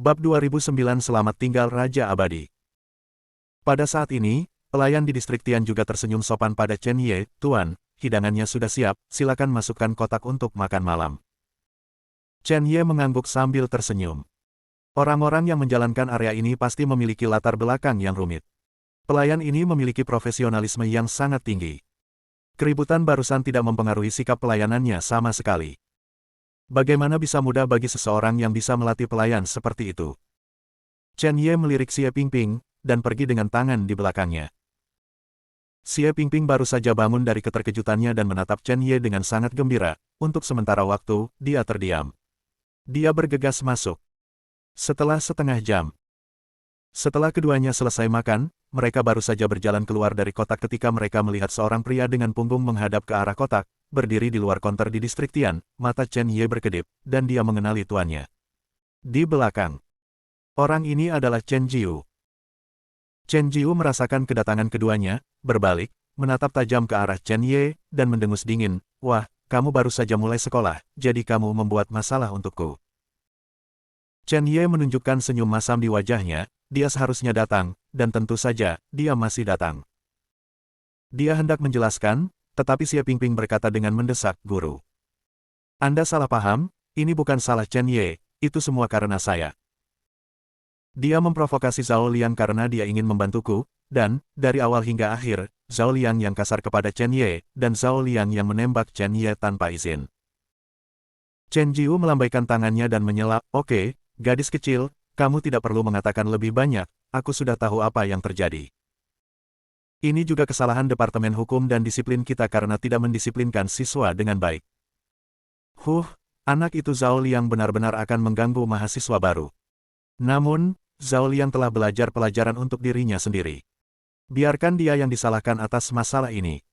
Bab 2009 Selamat Tinggal Raja Abadi. Pada saat ini, pelayan di distrik Tian juga tersenyum sopan pada Chen Ye. Tuan, hidangannya sudah siap, silakan masukkan kotak untuk makan malam. Chen Ye mengangguk sambil tersenyum. Orang-orang yang menjalankan area ini pasti memiliki latar belakang yang rumit. Pelayan ini memiliki profesionalisme yang sangat tinggi. Keributan barusan tidak mempengaruhi sikap pelayanannya sama sekali. Bagaimana bisa mudah bagi seseorang yang bisa melatih pelayan seperti itu? Chen Ye melirik Xie Pingping, dan pergi dengan tangan di belakangnya. Xie Pingping baru saja bangun dari keterkejutannya dan menatap Chen Ye dengan sangat gembira. Untuk sementara waktu, dia terdiam. Dia bergegas masuk. Setelah setengah jam. Setelah keduanya selesai makan, mereka baru saja berjalan keluar dari kotak ketika mereka melihat seorang pria dengan punggung menghadap ke arah kotak, berdiri di luar konter di distrik Tian. Mata Chen Ye berkedip, dan dia mengenali tuannya. Di belakang. Orang ini adalah Chen Jiu. Chen Jiu merasakan kedatangan keduanya, berbalik, menatap tajam ke arah Chen Ye, dan mendengus dingin. Wah, kamu baru saja mulai sekolah, jadi kamu membuat masalah untukku. Chen Ye menunjukkan senyum masam di wajahnya. Dia seharusnya datang, dan tentu saja, dia masih datang. Dia hendak menjelaskan, tetapi Xie Pingping berkata dengan mendesak, Guru. Anda salah paham, ini bukan salah Chen Ye, itu semua karena saya. Dia memprovokasi Zhao Liang karena dia ingin membantuku, dan, dari awal hingga akhir, Zhao Liang yang kasar kepada Chen Ye, dan Zhao Liang yang menembak Chen Ye tanpa izin. Chen Jiu melambaikan tangannya dan menyela, Oke, gadis kecil, kamu tidak perlu mengatakan lebih banyak, aku sudah tahu apa yang terjadi. Ini juga kesalahan Departemen Hukum dan Disiplin kita karena tidak mendisiplinkan siswa dengan baik. Anak itu Zhao Liang benar-benar akan mengganggu mahasiswa baru. Namun, Zhao Liang telah belajar pelajaran untuk dirinya sendiri. Biarkan dia yang disalahkan atas masalah ini.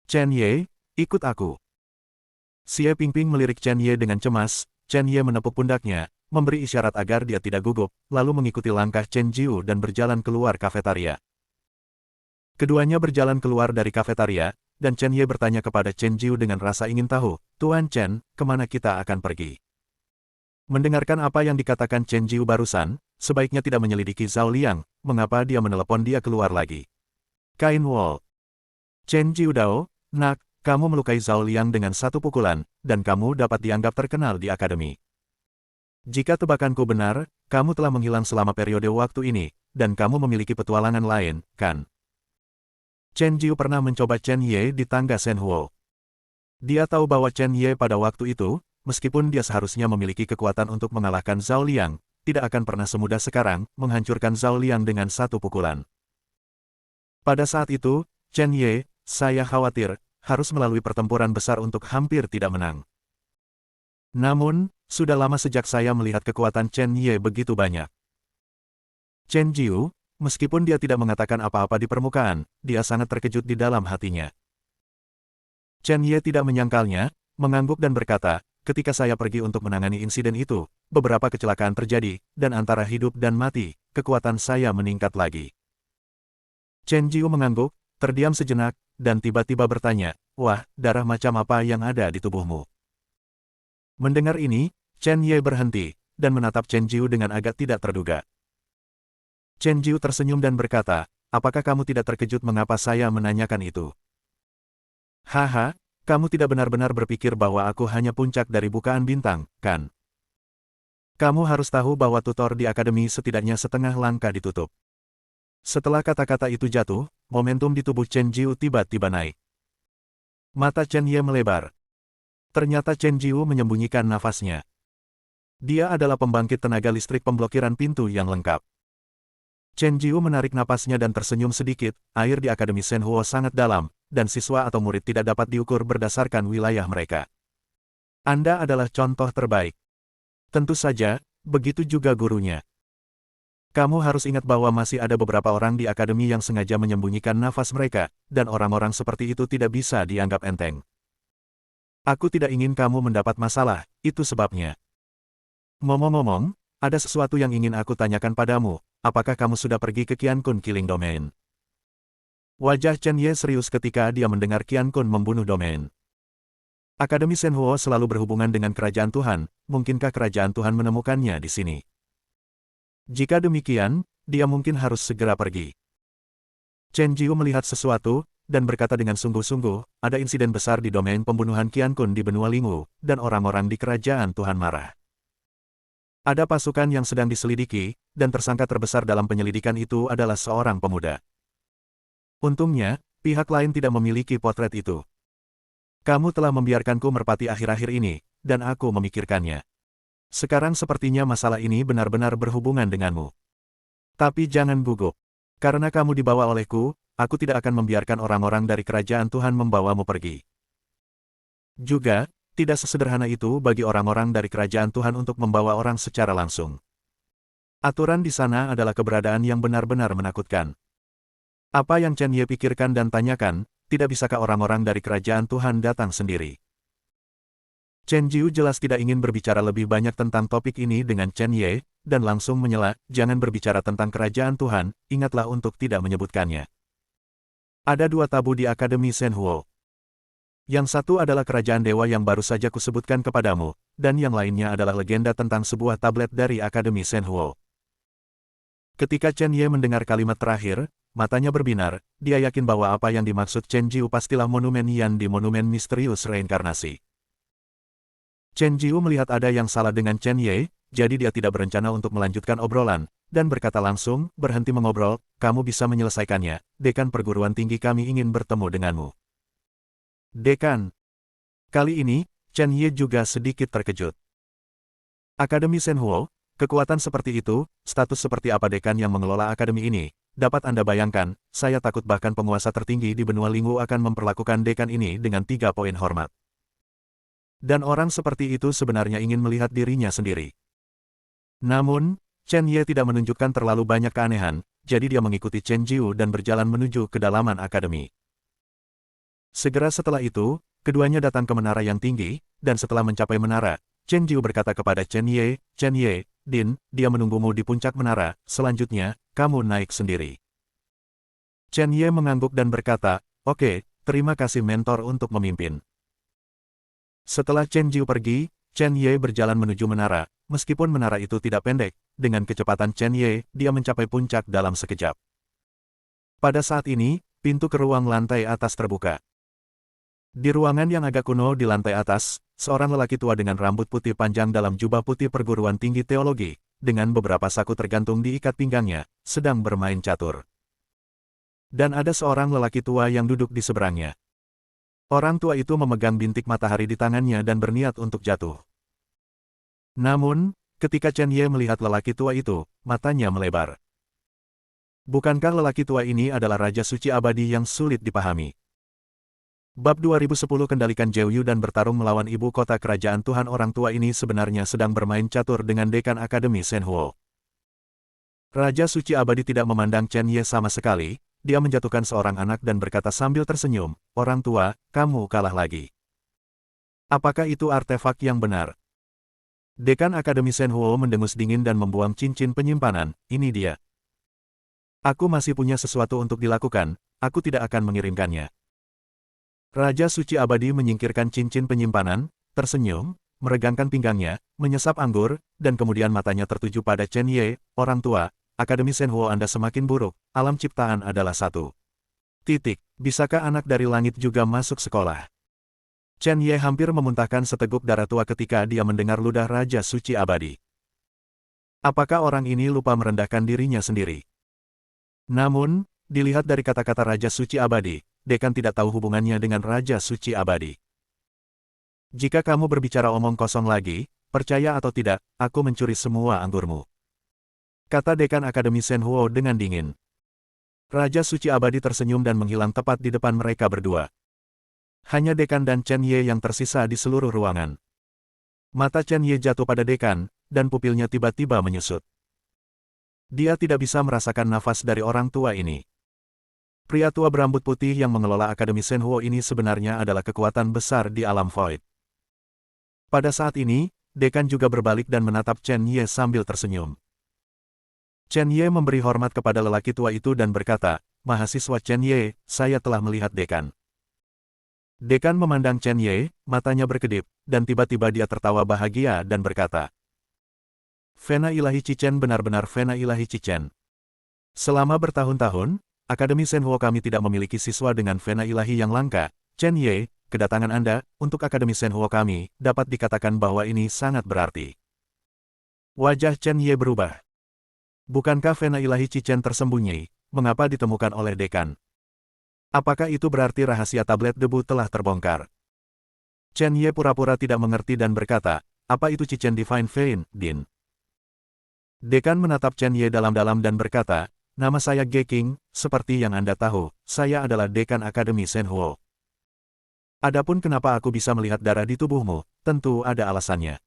Chen Ye, ikut aku. Xie Pingping melirik Chen Ye dengan cemas. Chen Ye menepuk pundaknya, memberi isyarat agar dia tidak gugup, lalu mengikuti langkah Chen Jiu dan berjalan keluar kafetaria. Keduanya berjalan keluar dari kafetaria, dan Chen Ye bertanya kepada Chen Jiu dengan rasa ingin tahu, Tuan Chen, kemana kita akan pergi? Mendengarkan apa yang dikatakan Chen Jiu barusan, sebaiknya tidak menyelidiki Zhao Liang, mengapa dia menelepon dia keluar lagi. Kain Wall. Chen Jiu Dao, nak, kamu melukai Zhao Liang dengan satu pukulan, dan kamu dapat dianggap terkenal di akademi. Jika tebakanku benar, kamu telah menghilang selama periode waktu ini, dan kamu memiliki petualangan lain, kan? Chen Jiu pernah mencoba Chen Ye di tangga Shenhuo. Dia tahu bahwa Chen Ye pada waktu itu, meskipun dia seharusnya memiliki kekuatan untuk mengalahkan Zhao Liang, tidak akan pernah semudah sekarang menghancurkan Zhao Liang dengan satu pukulan. Pada saat itu, Chen Ye, saya khawatir, harus melalui pertempuran besar untuk hampir tidak menang. Namun, sudah lama sejak saya melihat kekuatan Chen Ye begitu banyak. Chen Jiu, meskipun dia tidak mengatakan apa-apa di permukaan, dia sangat terkejut di dalam hatinya. Chen Ye tidak menyangkalnya, mengangguk dan berkata, ketika saya pergi untuk menangani insiden itu, beberapa kecelakaan terjadi, dan antara hidup dan mati, kekuatan saya meningkat lagi. Chen Jiu mengangguk, terdiam sejenak, dan tiba-tiba bertanya, wah, darah macam apa yang ada di tubuhmu? Mendengar ini, Chen Ye berhenti, dan menatap Chen Jiu dengan agak tidak terduga. Chen Jiu tersenyum dan berkata, apakah kamu tidak terkejut mengapa saya menanyakan itu? Haha, kamu tidak benar-benar berpikir bahwa aku hanya puncak dari bukaan bintang, kan? Kamu harus tahu bahwa tutor di akademi setidaknya setengah langkah ditutup. Setelah kata-kata itu jatuh, momentum di tubuh Chen Jiu tiba-tiba naik. Mata Chen Ye melebar. Ternyata Chen Jiu menyembunyikan nafasnya. Dia adalah pembangkit tenaga listrik pemblokiran pintu yang lengkap. Chen Jiu menarik napasnya dan tersenyum sedikit, air di Akademi Shenhuo sangat dalam, dan siswa atau murid tidak dapat diukur berdasarkan wilayah mereka. Anda adalah contoh terbaik. Tentu saja, begitu juga gurunya. Kamu harus ingat bahwa masih ada beberapa orang di akademi yang sengaja menyembunyikan nafas mereka, dan orang-orang seperti itu tidak bisa dianggap enteng. Aku tidak ingin kamu mendapat masalah, itu sebabnya. Ngomong-ngomong, ada sesuatu yang ingin aku tanyakan padamu, apakah kamu sudah pergi ke Qiankun Killing Domain? Wajah Chen Ye serius ketika dia mendengar Qiankun membunuh Domain. Akademi Shenhuo selalu berhubungan dengan kerajaan Tuhan, mungkinkah kerajaan Tuhan menemukannya di sini? Jika demikian, dia mungkin harus segera pergi. Chen Jiu melihat sesuatu, dan berkata dengan sungguh-sungguh, ada insiden besar di domain pembunuhan Qian Kun di benua Lingu, dan orang-orang di kerajaan Tuhan marah. Ada pasukan yang sedang diselidiki, dan tersangka terbesar dalam penyelidikan itu adalah seorang pemuda. Untungnya, pihak lain tidak memiliki potret itu. Kamu telah membiarkanku merpati akhir-akhir ini, dan aku memikirkannya. Sekarang sepertinya masalah ini benar-benar berhubungan denganmu. Tapi jangan gugup. Karena kamu dibawa olehku, aku tidak akan membiarkan orang-orang dari kerajaan Tuhan membawamu pergi. Juga, tidak sesederhana itu bagi orang-orang dari kerajaan Tuhan untuk membawa orang secara langsung. Aturan di sana adalah keberadaan yang benar-benar menakutkan. Apa yang Chen Ye pikirkan dan tanyakan, tidak bisakah orang-orang dari kerajaan Tuhan datang sendiri? Chen Jiu jelas tidak ingin berbicara lebih banyak tentang topik ini dengan Chen Ye, dan langsung menyela, jangan berbicara tentang kerajaan Tuhan, ingatlah untuk tidak menyebutkannya. Ada dua tabu di Akademi Shenhuo. Yang satu adalah kerajaan dewa yang baru saja kusebutkan kepadamu, dan yang lainnya adalah legenda tentang sebuah tablet dari Akademi Shenhuo. Ketika Chen Ye mendengar kalimat terakhir, matanya berbinar, dia yakin bahwa apa yang dimaksud Chen Jiu pastilah monumen Yan di monumen misterius reinkarnasi. Chen Jiu melihat ada yang salah dengan Chen Ye, jadi dia tidak berencana untuk melanjutkan obrolan, dan berkata langsung, berhenti mengobrol, kamu bisa menyelesaikannya, dekan perguruan tinggi kami ingin bertemu denganmu. Dekan. Kali ini, Chen Ye juga sedikit terkejut. Akademi Shenhuo, kekuatan seperti itu, status seperti apa dekan yang mengelola akademi ini, dapat Anda bayangkan, saya takut bahkan penguasa tertinggi di benua Lingu akan memperlakukan dekan ini dengan 3 poin hormat. Dan orang seperti itu sebenarnya ingin melihat dirinya sendiri. Namun, Chen Ye tidak menunjukkan terlalu banyak keanehan, jadi dia mengikuti Chen Jiu dan berjalan menuju kedalaman akademi. Segera setelah itu, keduanya datang ke menara yang tinggi, dan setelah mencapai menara, Chen Jiu berkata kepada Chen Ye, Din, dia menunggumu di puncak menara, selanjutnya, kamu naik sendiri. Chen Ye mengangguk dan berkata, oke, terima kasih mentor untuk memimpin. Setelah Chen Jiu pergi, Chen Ye berjalan menuju menara, meskipun menara itu tidak pendek, dengan kecepatan Chen Ye, dia mencapai puncak dalam sekejap. Pada saat ini, pintu ke ruang lantai atas terbuka. Di ruangan yang agak kuno di lantai atas, seorang lelaki tua dengan rambut putih panjang dalam jubah putih perguruan tinggi teologi, dengan beberapa saku tergantung di ikat pinggangnya, sedang bermain catur. Dan ada seorang lelaki tua yang duduk di seberangnya. Orang tua itu memegang bintik matahari di tangannya dan berniat untuk jatuh. Namun, ketika Chen Ye melihat lelaki tua itu, matanya melebar. Bukankah lelaki tua ini adalah Raja Suci Abadi yang sulit dipahami? Bab 2010 kendalikan Jeoyu dan bertarung melawan ibu kota kerajaan Tuhan. Orang tua ini sebenarnya sedang bermain catur dengan dekan Akademi Shenhuo. Raja Suci Abadi tidak memandang Chen Ye sama sekali. Dia menjatuhkan seorang anak dan berkata sambil tersenyum, orang tua, kamu kalah lagi. Apakah itu artefak yang benar? Dekan Akademi Shenhuo mendengus dingin dan membuang cincin penyimpanan, ini dia. Aku masih punya sesuatu untuk dilakukan, aku tidak akan mengirimkannya. Raja Suci Abadi menyingkirkan cincin penyimpanan, tersenyum, meregangkan pinggangnya, menyesap anggur, dan kemudian matanya tertuju pada Chen Ye, orang tua. Akademi Shenhuo Anda semakin buruk, alam ciptaan adalah satu. Bisakah anak dari langit juga masuk sekolah? Chen Ye hampir memuntahkan seteguk darah tua ketika dia mendengar ludah Raja Suci Abadi. Apakah orang ini lupa merendahkan dirinya sendiri? Namun, dilihat dari kata-kata Raja Suci Abadi, dekan tidak tahu hubungannya dengan Raja Suci Abadi. Jika kamu berbicara omong kosong lagi, percaya atau tidak, aku mencuri semua anggurmu. Kata dekan Akademi Shenhuo dengan dingin. Raja Suci Abadi tersenyum dan menghilang tepat di depan mereka berdua. Hanya dekan dan Chen Ye yang tersisa di seluruh ruangan. Mata Chen Ye jatuh pada dekan, dan pupilnya tiba-tiba menyusut. Dia tidak bisa merasakan nafas dari orang tua ini. Pria tua berambut putih yang mengelola Akademi Shenhuo ini sebenarnya adalah kekuatan besar di alam void. Pada saat ini, dekan juga berbalik dan menatap Chen Ye sambil tersenyum. Chen Ye memberi hormat kepada lelaki tua itu dan berkata, mahasiswa Chen Ye, saya telah melihat dekan. Dekan memandang Chen Ye, matanya berkedip, dan tiba-tiba dia tertawa bahagia dan berkata, Vena Ilahi Cichen benar-benar Vena Ilahi Cichen. Selama bertahun-tahun, Akademi Shenhuo kami tidak memiliki siswa dengan Vena Ilahi yang langka. Chen Ye, kedatangan Anda untuk Akademi Shenhuo kami dapat dikatakan bahwa ini sangat berarti. Wajah Chen Ye berubah. Bukankah Vena Ilahi Cichen tersembunyi? Mengapa ditemukan oleh dekan? Apakah itu berarti rahasia tablet debu telah terbongkar? Chen Ye pura-pura tidak mengerti dan berkata, apa itu Cichen Divine Vein, Din? Dekan menatap Chen Ye dalam-dalam dan berkata, nama saya Ge King, seperti yang Anda tahu, saya adalah dekan Akademi Shenhuo. Adapun kenapa aku bisa melihat darah di tubuhmu, tentu ada alasannya.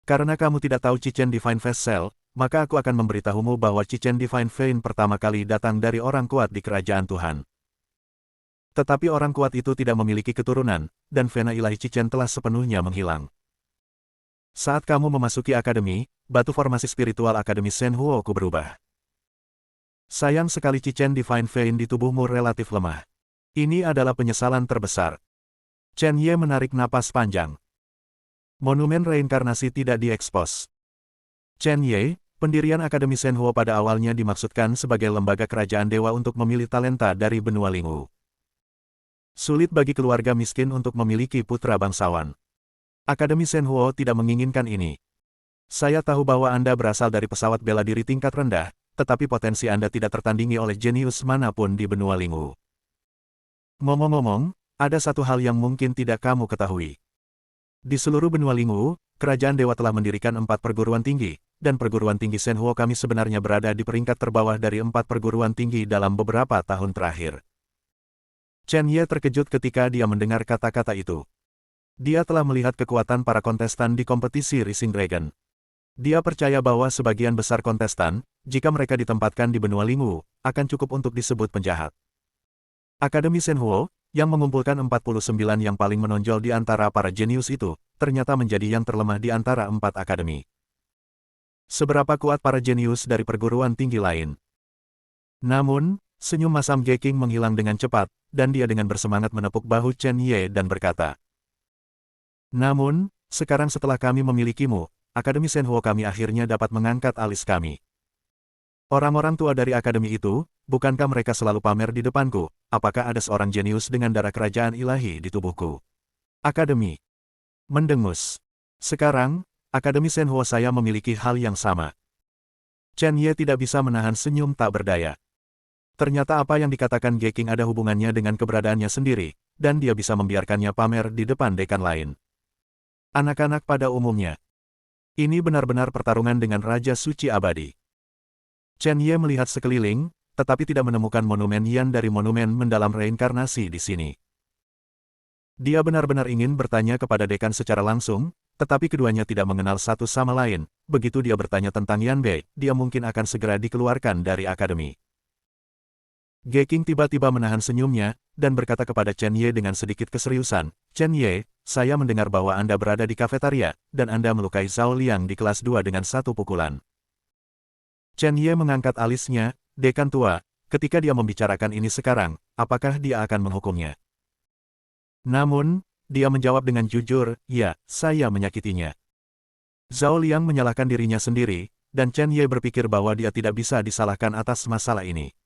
Karena kamu tidak tahu Cichen Divine Vessel, maka aku akan memberitahumu bahwa Cichen Divine Vein pertama kali datang dari orang kuat di kerajaan Tuhan. Tetapi orang kuat itu tidak memiliki keturunan, dan Vena Ilahi Cichen telah sepenuhnya menghilang. Saat kamu memasuki akademi, batu formasi spiritual Akademi Shenhuo ku berubah. Sayang sekali Cichen Divine Vein di tubuhmu relatif lemah. Ini adalah penyesalan terbesar. Chen Ye menarik napas panjang. Monumen reinkarnasi tidak diekspos. Chen Ye, pendirian Akademi Shenhuo pada awalnya dimaksudkan sebagai lembaga kerajaan dewa untuk memilih talenta dari benua Lingwu. Sulit bagi keluarga miskin untuk memiliki putra bangsawan. Akademi Shenhuo tidak menginginkan ini. Saya tahu bahwa Anda berasal dari pesawat bela diri tingkat rendah, tetapi potensi Anda tidak tertandingi oleh jenius manapun di benua Lingwu. Ngomong-ngomong, ada satu hal yang mungkin tidak kamu ketahui. Di seluruh benua Lingwu, kerajaan dewa telah mendirikan 4 perguruan tinggi, dan perguruan tinggi Shenhuo kami sebenarnya berada di peringkat terbawah dari 4 perguruan tinggi dalam beberapa tahun terakhir. Chen Ye terkejut ketika dia mendengar kata-kata itu. Dia telah melihat kekuatan para kontestan di kompetisi Rising Dragon. Dia percaya bahwa sebagian besar kontestan, jika mereka ditempatkan di benua Lingwu, akan cukup untuk disebut penjahat. Akademi Shenhuo, yang mengumpulkan 49 yang paling menonjol di antara para jenius itu, ternyata menjadi yang terlemah di antara 4 akademi. Seberapa kuat para jenius dari perguruan tinggi lain? Namun, senyum masam Ge King menghilang dengan cepat, dan dia dengan bersemangat menepuk bahu Chen Ye dan berkata, namun, sekarang setelah kami memilikimu, Akademi Shenhuo kami akhirnya dapat mengangkat alis kami. Orang-orang tua dari akademi itu, bukankah mereka selalu pamer di depanku, apakah ada seorang jenius dengan darah kerajaan ilahi di tubuhku? Akademi mendengus. Sekarang, Akademi Shenhuo saya memiliki hal yang sama. Chen Ye tidak bisa menahan senyum tak berdaya. Ternyata apa yang dikatakan Ge King ada hubungannya dengan keberadaannya sendiri, dan dia bisa membiarkannya pamer di depan dekan lain. Anak-anak pada umumnya. Ini benar-benar pertarungan dengan Raja Suci Abadi. Chen Ye melihat sekeliling, tetapi tidak menemukan monumen Yan dari monumen mendalam reinkarnasi di sini. Dia benar-benar ingin bertanya kepada dekan secara langsung, tetapi keduanya tidak mengenal satu sama lain. Begitu dia bertanya tentang Yan Bei, dia mungkin akan segera dikeluarkan dari akademi. Ge King tiba-tiba menahan senyumnya, dan berkata kepada Chen Ye dengan sedikit keseriusan, Chen Ye, saya mendengar bahwa Anda berada di kafetaria, dan Anda melukai Zhao Liang di kelas 2 dengan 1 pukulan. Chen Ye mengangkat alisnya, dekan tua, ketika dia membicarakan ini sekarang, apakah dia akan menghukumnya? Namun, dia menjawab dengan jujur, ya, saya menyakitinya. Zhao Liang menyalahkan dirinya sendiri, dan Chen Ye berpikir bahwa dia tidak bisa disalahkan atas masalah ini.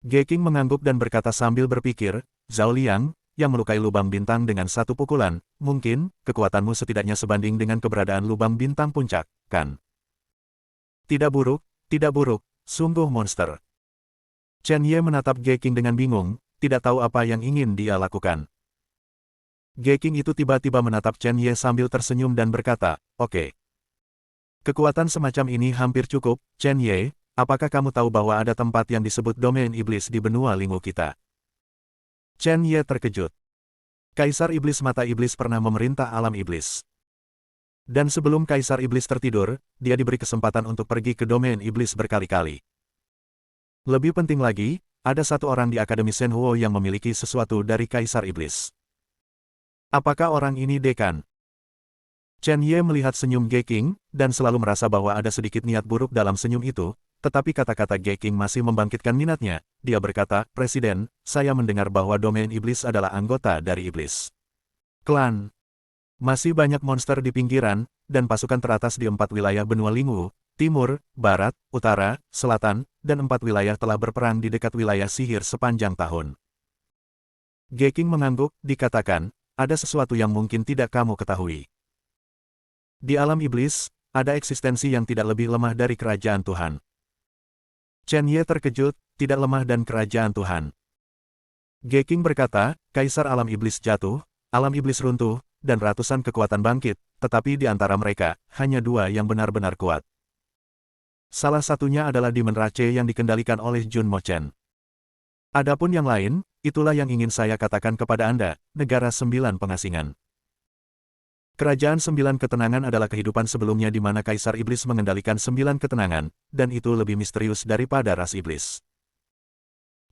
Ge King mengangguk dan berkata sambil berpikir, Zhao Liang, yang melukai lubang bintang dengan 1 pukulan, mungkin, kekuatanmu setidaknya sebanding dengan keberadaan lubang bintang puncak, kan? Tidak buruk, sungguh monster. Chen Ye menatap Ge King dengan bingung, tidak tahu apa yang ingin dia lakukan. Ge King itu tiba-tiba menatap Chen Ye sambil tersenyum dan berkata, oke. Kekuatan semacam ini hampir cukup, Chen Ye. Apakah kamu tahu bahwa ada tempat yang disebut domain iblis di benua Lingwu kita? Chen Ye terkejut. Kaisar Iblis Mata Iblis pernah memerintah alam iblis. Dan sebelum Kaisar Iblis tertidur, dia diberi kesempatan untuk pergi ke domain iblis berkali-kali. Lebih penting lagi, ada satu orang di Akademi Shenhuo yang memiliki sesuatu dari Kaisar Iblis. Apakah orang ini dekan? Chen Ye melihat senyum Ge King, dan selalu merasa bahwa ada sedikit niat buruk dalam senyum itu. Tetapi kata-kata Ge King masih membangkitkan minatnya. Dia berkata, Presiden, saya mendengar bahwa domain iblis adalah anggota dari iblis. Klan. Masih banyak monster di pinggiran, dan pasukan teratas di 4 wilayah benua Lingwu, timur, barat, utara, selatan, dan 4 wilayah telah berperang di dekat wilayah sihir sepanjang tahun. Geking mengangguk, dikatakan, ada sesuatu yang mungkin tidak kamu ketahui. Di alam iblis, ada eksistensi yang tidak lebih lemah dari kerajaan Tuhan. Chen Ye terkejut, tidak lemah dan kerajaan Tuhan. Geking berkata, Kaisar alam iblis jatuh, alam iblis runtuh, dan ratusan kekuatan bangkit, tetapi di antara mereka, hanya 2 yang benar-benar kuat. Salah satunya adalah Demon Rache yang dikendalikan oleh Jun Mo Chen. Adapun yang lain, itulah yang ingin saya katakan kepada Anda, negara 9 pengasingan. Kerajaan 9 ketenangan adalah kehidupan sebelumnya di mana Kaisar Iblis mengendalikan 9 ketenangan, dan itu lebih misterius daripada ras iblis.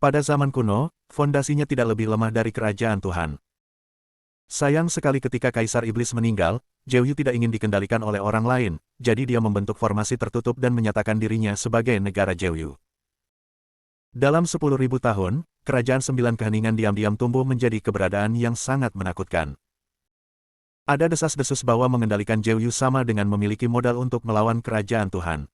Pada zaman kuno, fondasinya tidak lebih lemah dari kerajaan Tuhan. Sayang sekali ketika Kaisar Iblis meninggal, Zhou Yu tidak ingin dikendalikan oleh orang lain, jadi dia membentuk formasi tertutup dan menyatakan dirinya sebagai negara Zhou Yu. Dalam 10.000 tahun, kerajaan 9 keheningan diam-diam tumbuh menjadi keberadaan yang sangat menakutkan. Ada desas-desus bahwa mengendalikan Zhou Yu sama dengan memiliki modal untuk melawan kerajaan Tuhan.